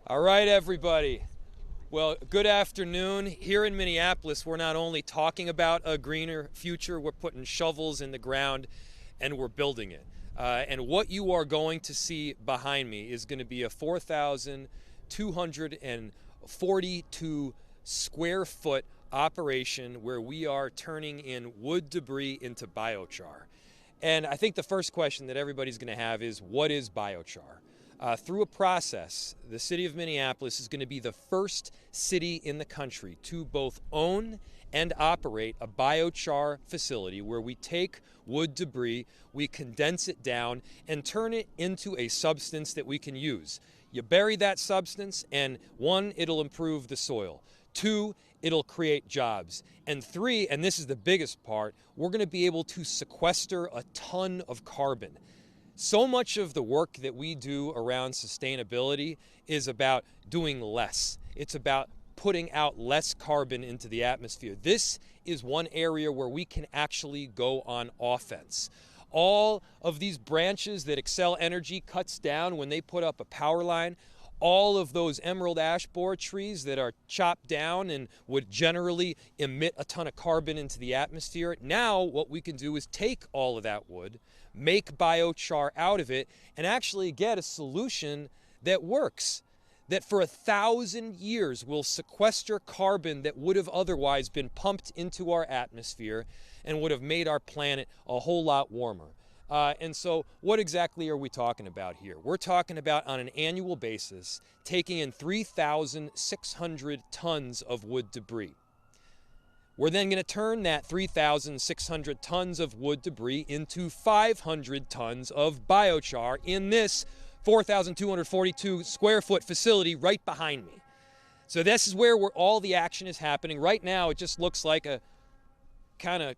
All right, everybody. Well, good afternoon. Here in Minneapolis, we're not only talking about a greener future, we're putting shovels in the ground and we're building it. And what you are going to see behind me is going to be a 4,242 square foot operation where we are turning in wood debris into biochar. And I think the first question that everybody's going to have is, what is biochar? Through a process, the city of Minneapolis is going to be the first city in the country to both own and operate a biochar facility where we take wood debris, we condense it down, and turn it into a substance that we can use. You bury that substance, and one, it'll improve the soil. Two, it'll create jobs. And three, and this is the biggest part, we're going to be able to sequester a ton of carbon. So much of the work that we do around sustainability is about doing less. It's about putting out less carbon into the atmosphere. This is one area where we can actually go on offense. All of these branches that Xcel Energy cuts down when they put up a power line, all of those emerald ash borer trees that are chopped down and would generally emit a ton of carbon into the atmosphere. Now what we can do is take all of that wood, make biochar out of it, and actually get a solution that works, that for 1,000 years will sequester carbon that would have otherwise been pumped into our atmosphere and would have made our planet a whole lot warmer. And so what exactly are we talking about here? We're talking about, on an annual basis, taking in 3,600 tons of wood debris. We're then going to turn that 3,600 tons of wood debris into 500 tons of biochar in this 4,242 square foot facility right behind me. So this is where all the action is happening. Right now, it just looks like a kind of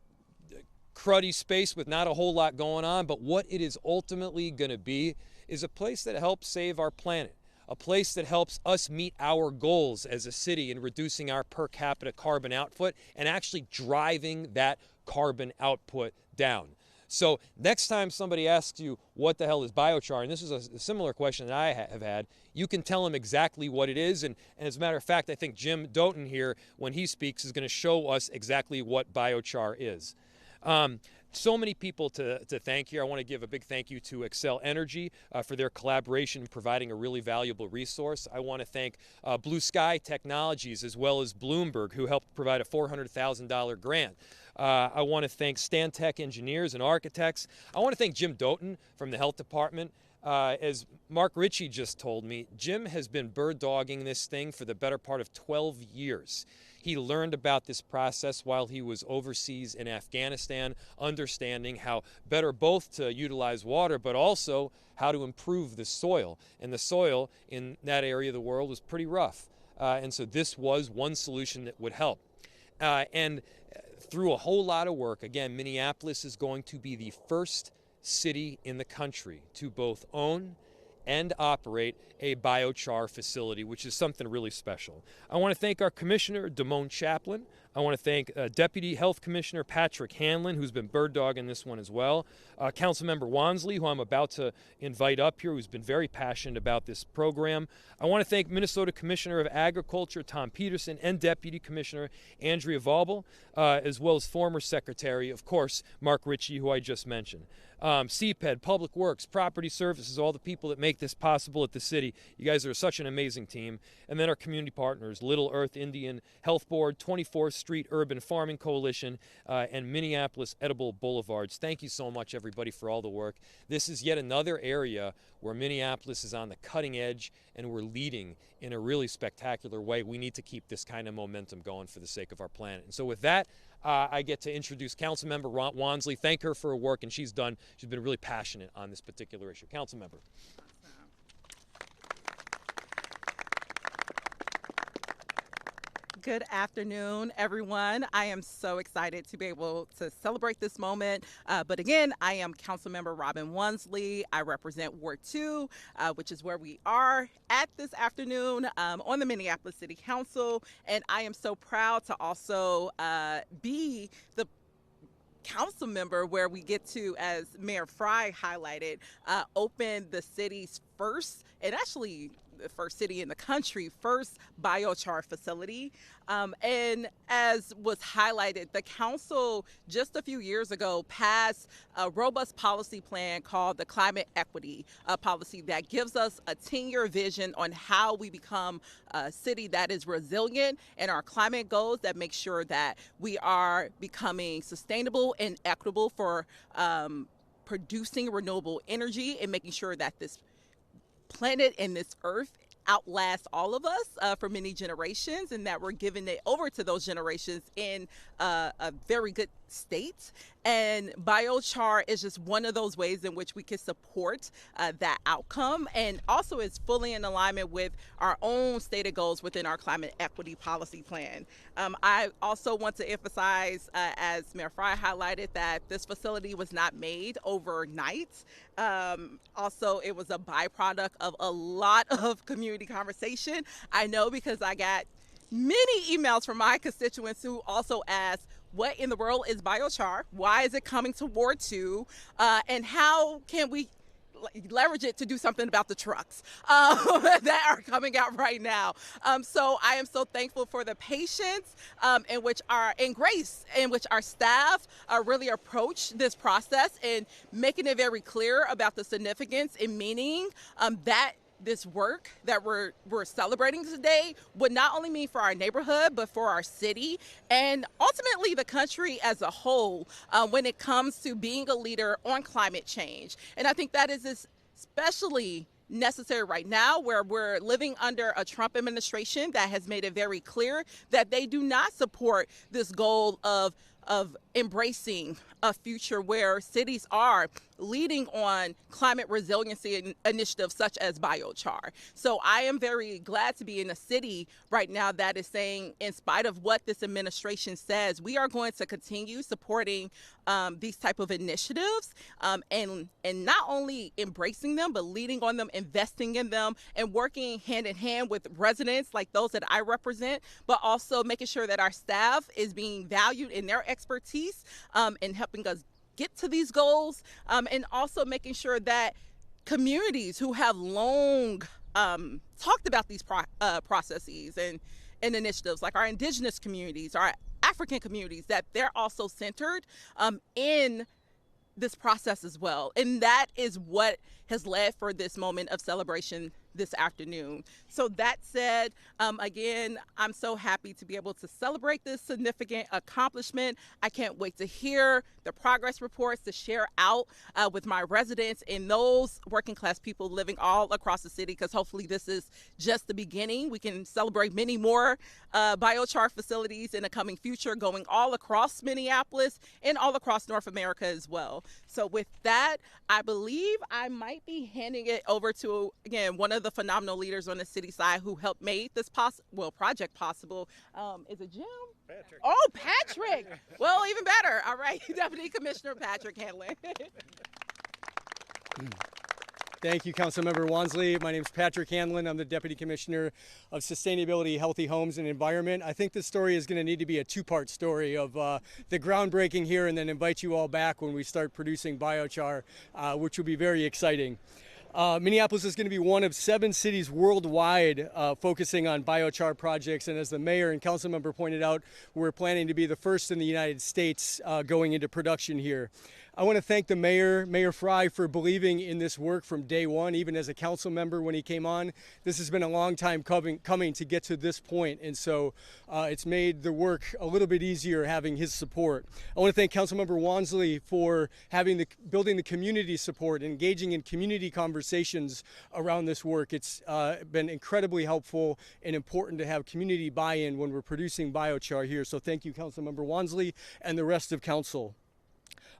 cruddy space with not a whole lot going on, but what it is ultimately going to be is a place that helps save our planet, a place that helps us meet our goals as a city in reducing our per capita carbon output and actually driving that carbon output down. So next time somebody asks you what the hell is biochar, and this is a similar question that I have had, you can tell them exactly what it is. And as a matter of fact, I think Jim Doughton here, when he speaks, is going to show us exactly what biochar is. So many people to thank here. I want to give a big thank you to Xcel Energy for their collaboration in providing a really valuable resource. I want to thank Blue Sky Technologies as well as Bloomberg, who helped provide a $400,000 grant. I want to thank Stantec Engineers and Architects. I want to thank Jim Doughton from the Health Department. As Mark Ritchie just told me, Jim has been bird dogging this thing for the better part of 12 years. He learned about this process while he was overseas in Afghanistan, understanding how better both to utilize water, but also how to improve the soil. And the soil in that area of the world was pretty rough. And so this was one solution that would help. And through a whole lot of work, again, Minneapolis is going to be the first city in the country to both own and operate a biochar facility, which is something really special. I want to thank our Commissioner, Damone Chaplin. I want to thank Deputy Health Commissioner Patrick Hanlon, who's been bird dogging this one as well. Councilmember Wansley, who I'm about to invite up here, who's been very passionate about this program. I want to thank Minnesota Commissioner of Agriculture, Tom Peterson, and Deputy Commissioner Andrea Vaubel, as well as former Secretary, of course, Mark Ritchie, who I just mentioned. CPED, Public Works, Property Services, all the people that make this possible at the city. You guys are such an amazing team. And then our community partners, Little Earth Indian Health Board, 24th Street Urban Farming Coalition, and Minneapolis Edible Boulevards. Thank you so much, everybody, for all the work. This is yet another area where Minneapolis is on the cutting edge and we're leading in a really spectacular way. We need to keep this kind of momentum going for the sake of our planet. And so with that, I get to introduce Councilmember Wansley. Thank her for her work, and she's been really passionate on this particular issue. Councilmember. Good afternoon, everyone. I am so excited to be able to celebrate this moment. But again, I am Councilmember Robin Wansley. I represent Ward 2, which is where we are at this afternoon on the Minneapolis City Council. And I am so proud to also be the council member where we get to, as Mayor Fry highlighted, open the city's first, and actually the first city in the country, first biochar facility. And as was highlighted, the council just a few years ago passed a robust policy plan called the Climate Equity Policy that gives us a 10-year vision on how we become a city that is resilient and our climate goals that make sure that we are becoming sustainable and equitable for producing renewable energy and making sure that this planet and this earth outlast all of us for many generations, and that we're giving it over to those generations in a very good state. And biochar is just one of those ways in which we can support that outcome, and also is fully in alignment with our own stated goals within our climate equity policy plan. I also want to emphasize, as Mayor Fry highlighted, that this facility was not made overnight. Also, it was a byproduct of a lot of community conversation. I know because I got many emails from my constituents who also asked, what in the world is biochar? Why is it coming to Ward 2? And how can we leverage it to do something about the trucks that are coming out right now? So I am so thankful for the patience and grace in which our staff really approach this process, and making it very clear about the significance and meaning that this work that we're celebrating today would not only mean for our neighborhood, but for our city and ultimately the country as a whole when it comes to being a leader on climate change. And I think that is especially necessary right now, where we're living under a Trump administration that has made it very clear that they do not support this goal of embracing a future where cities are leading on climate resiliency initiatives such as biochar. So I am very glad to be in a city right now that is saying, in spite of what this administration says, we are going to continue supporting these type of initiatives and not only embracing them, but leading on them, investing in them, and working hand in hand with residents like those that I represent, but also making sure that our staff is being valued in their expertise and helping us get to these goals, and also making sure that communities who have long talked about these processes and initiatives, like our indigenous communities, our African communities, that they're also centered in this process as well. And that is what has led for this moment of celebration this afternoon. So that said, again, I'm so happy to be able to celebrate this significant accomplishment. I can't wait to hear the progress reports to share out with my residents and those working class people living all across the city, because hopefully this is just the beginning. We can celebrate many more biochar facilities in the coming future, going all across Minneapolis and all across North America as well. So with that, I believe I might be handing it over to, again, one of the phenomenal leaders on the city side who helped make this project possible. Is it Jim? Patrick. Oh, Patrick. Well, even better. All right, Deputy Commissioner Patrick Hanlon. Thank you, Councilmember Wansley. My name is Patrick Hanlon. I'm the Deputy Commissioner of Sustainability, Healthy Homes, and Environment. I think this story is going to need to be a two-part story of the groundbreaking here, and then invite you all back when we start producing biochar, which will be very exciting. Minneapolis is going to be one of 7 cities worldwide focusing on biochar projects, and as the mayor and council member pointed out, we're planning to be the first in the United States going into production here. I want to thank the mayor, Mayor Fry, for believing in this work from day one, even as a council member when he came on. This has been a long time coming to get to this point, and so it's made the work a little bit easier having his support. I want to thank Councilmember Wansley for building the community support, engaging in community conversations around this work. It's been incredibly helpful and important to have community buy-in when we're producing biochar here. So thank you, Councilmember Wansley, and the rest of council.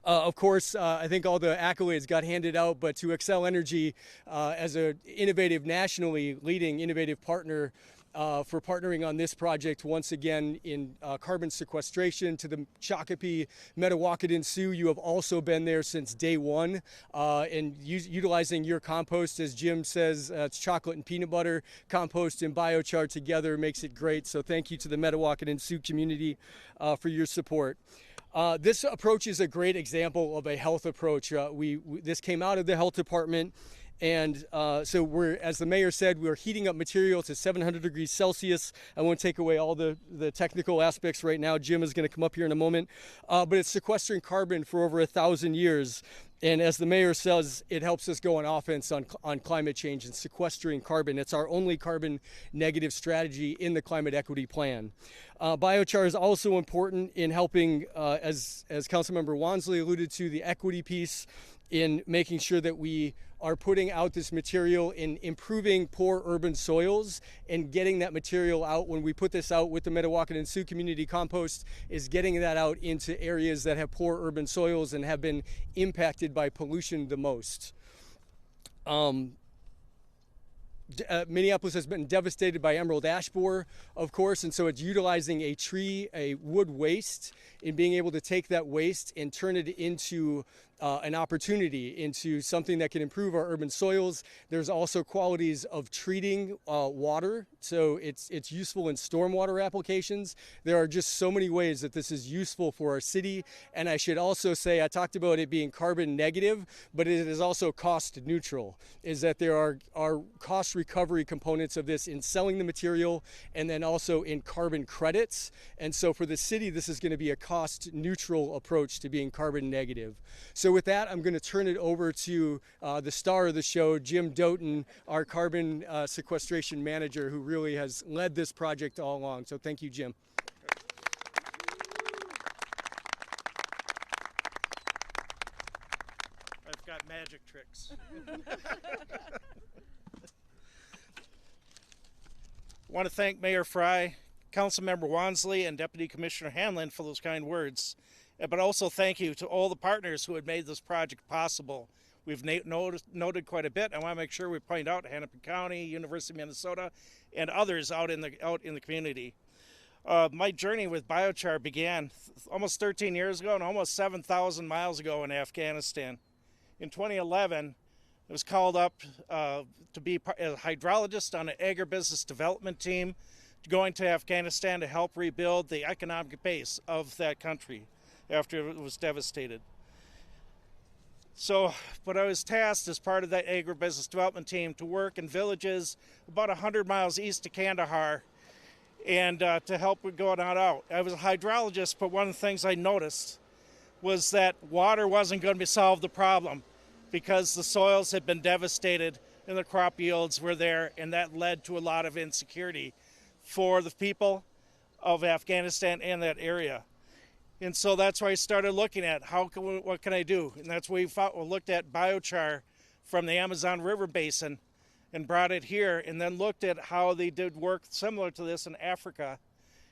Of course, I think all the accolades got handed out, but to Xcel Energy as an innovative, nationally leading innovative partner for partnering on this project once again in carbon sequestration, to the Shakopee, Metawakan Sioux. You have also been there since day one and utilizing your compost. As Jim says, it's chocolate and peanut butter compost and biochar together makes it great. So thank you to the Metawakan Sioux community for your support. This approach is a great example of a health approach. This came out of the health department, And so we're, as the mayor said, we're heating up material to 700 degrees Celsius. I won't take away all the technical aspects right now. Jim is going to come up here in a moment. But it's sequestering carbon for over 1,000 years. And as the mayor says, it helps us go on offense on climate change and sequestering carbon. It's our only carbon negative strategy in the climate equity plan. Biochar is also important in helping, as Councilmember Wansley alluded to, the equity piece in making sure that we are putting out this material in improving poor urban soils and getting that material out. When we put this out with the Metawakan and Sioux Community Compost, is getting that out into areas that have poor urban soils and have been impacted by pollution the most. Minneapolis has been devastated by emerald ash borer, of course, and so it's utilizing a wood waste, and being able to take that waste and turn it into an opportunity, into something that can improve our urban soils. There's also qualities of treating water, so it's useful in stormwater applications. There are just so many ways that this is useful for our city. And I should also say, I talked about it being carbon negative, but it is also cost neutral, is that there are cost recovery components of this in selling the material and then also in carbon credits. And so for the city, this is going to be a cost neutral approach to being carbon negative. So with that, I'm going to turn it over to the star of the show, Jim Doughton, our carbon sequestration manager, who really has led this project all along. So thank you, Jim. I've got magic tricks. I want to thank Mayor Fry, Councilmember Wansley, and Deputy Commissioner Hanlon for those kind words. But also thank you to all the partners who had made this project possible. We've noted quite a bit. I want to make sure we point out Hennepin County, University of Minnesota, and others out in the community. My journey with biochar began almost 13 years ago and almost 7,000 miles ago in Afghanistan. In 2011, I was called up to be a hydrologist on an agribusiness development team going to Afghanistan to help rebuild the economic base of that country after it was devastated. So, but I was tasked as part of that agribusiness development team to work in villages about 100 miles east of Kandahar and to help with going out. I was a hydrologist, but one of the things I noticed was that water wasn't going to solve the problem because the soils had been devastated and the crop yields were there, and that led to a lot of insecurity for the people of Afghanistan and that area. And so that's why I started looking at what can I do? And that's why we looked at biochar from the Amazon River Basin and brought it here, and then looked at how they did work similar to this in Africa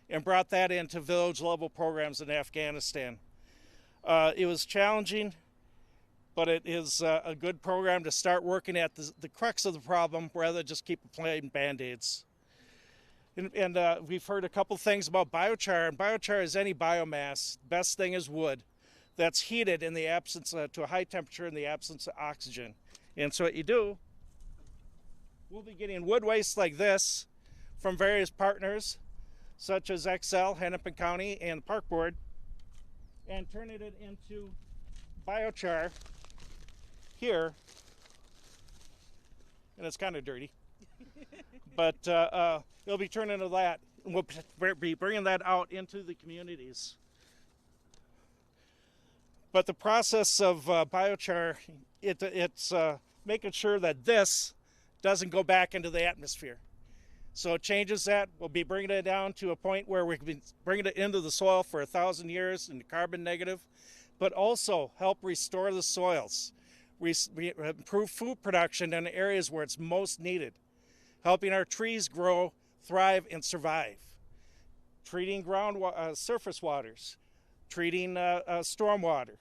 and brought that into village level programs in Afghanistan. It was challenging, but it is a good program to start working at the crux of the problem rather than just keep applying Band-Aids. And we've heard a couple things about biochar, and biochar is any biomass. Best thing is wood that's heated in the absence to a high temperature in the absence of oxygen. And so what you do, we'll be getting wood waste like this from various partners, such as XL, Hennepin County, and the Park Board, and turning it into biochar here. And it's kind of dirty. But it'll be turning into that, and we'll be bringing that out into the communities. But the process of biochar, it's making sure that this doesn't go back into the atmosphere. So it changes that. We'll be bringing it down to a point where we can be bringing it into the soil for 1,000 years and carbon negative, but also help restore the soils, improve food production in areas where it's most needed, helping our trees grow, thrive, and survive, treating surface waters, treating stormwater,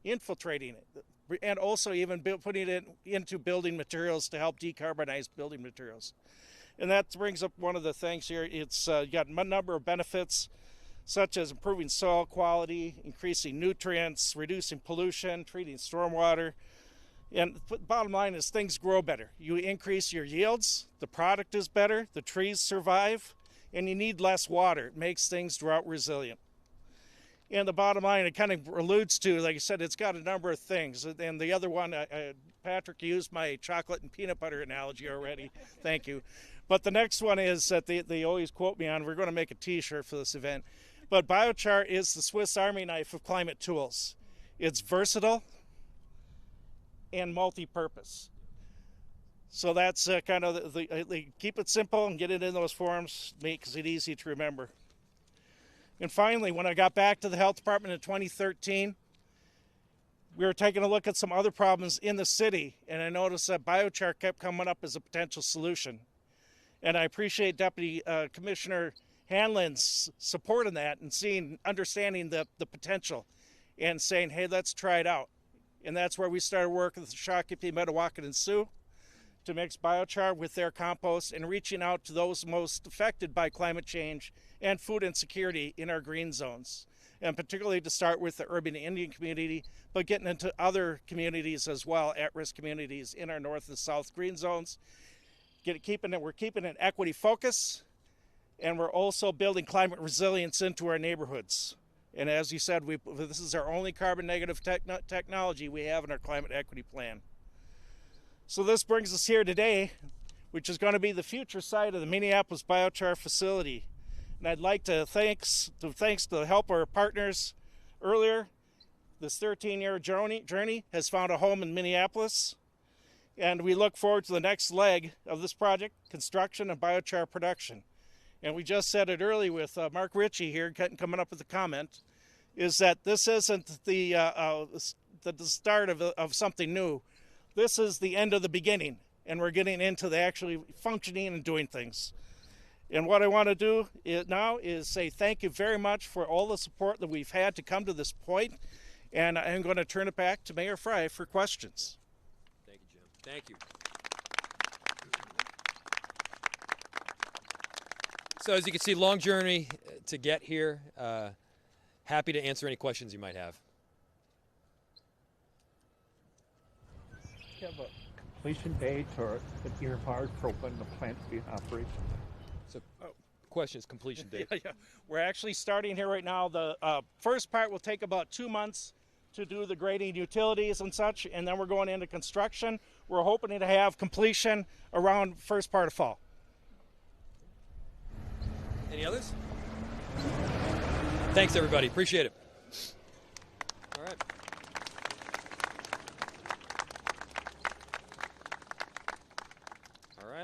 infiltrating it, and also even putting it into building materials to help decarbonize building materials. And that brings up one of the things here. It's got a number of benefits, such as improving soil quality, increasing nutrients, reducing pollution, treating stormwater. And the bottom line is things grow better. You increase your yields, the product is better, the trees survive, and you need less water. It makes things drought resilient. And the bottom line, it kind of alludes to, like I said, it's got a number of things. And the other one, Patrick used my chocolate and peanut butter analogy already. Thank you. But the next one is that they always quote me on. We're going to make a T-shirt for this event. But Biochar is the Swiss Army knife of climate tools. It's versatile and multi-purpose. So that's kind of the keep it simple and get it in those forms, makes it easy to remember. And finally, when I got back to the health department in 2013, we were taking a look at some other problems in the city, and I noticed that biochar kept coming up as a potential solution. And I appreciate Deputy Commissioner Hanlon's support in that and understanding the potential and saying, hey, let's try it out. And that's where we started working with the Shakopee, Metawakan, and Sioux to mix biochar with their compost and reaching out to those most affected by climate change and food insecurity in our green zones. And particularly to start with the urban Indian community, but getting into other communities as well, at-risk communities in our north and south green zones. We're keeping an equity focus, and we're also building climate resilience into our neighborhoods. And as you said, this is our only carbon negative technology we have in our climate equity plan. So this brings us here today, which is going to be the future site of the Minneapolis Biochar facility. And I'd like to thanks to help our partners earlier. This 13-year journey has found a home in Minneapolis. And we look forward to the next leg of this project, construction and biochar production. And we just said it early with Mark Ritchie here coming up with a comment, is that this isn't the start of something new. This is the end of the beginning, and we're getting into the actually functioning and doing things. And what I want to do now is say thank you very much for all the support that we've had to come to this point, and I'm going to turn it back to Mayor Fry for questions. Thank you, Jim. Thank you. So as you can see, long journey to get here. Happy to answer any questions you might have. Do you have a completion date or an earmark for when the plant will be in operation? So, question is completion date. Yeah. We're actually starting here right now. The first part will take about 2 months to do the grading utilities and such, and then we're going into construction. We're hoping to have completion around first part of fall. Any others? Thanks, everybody. Appreciate it.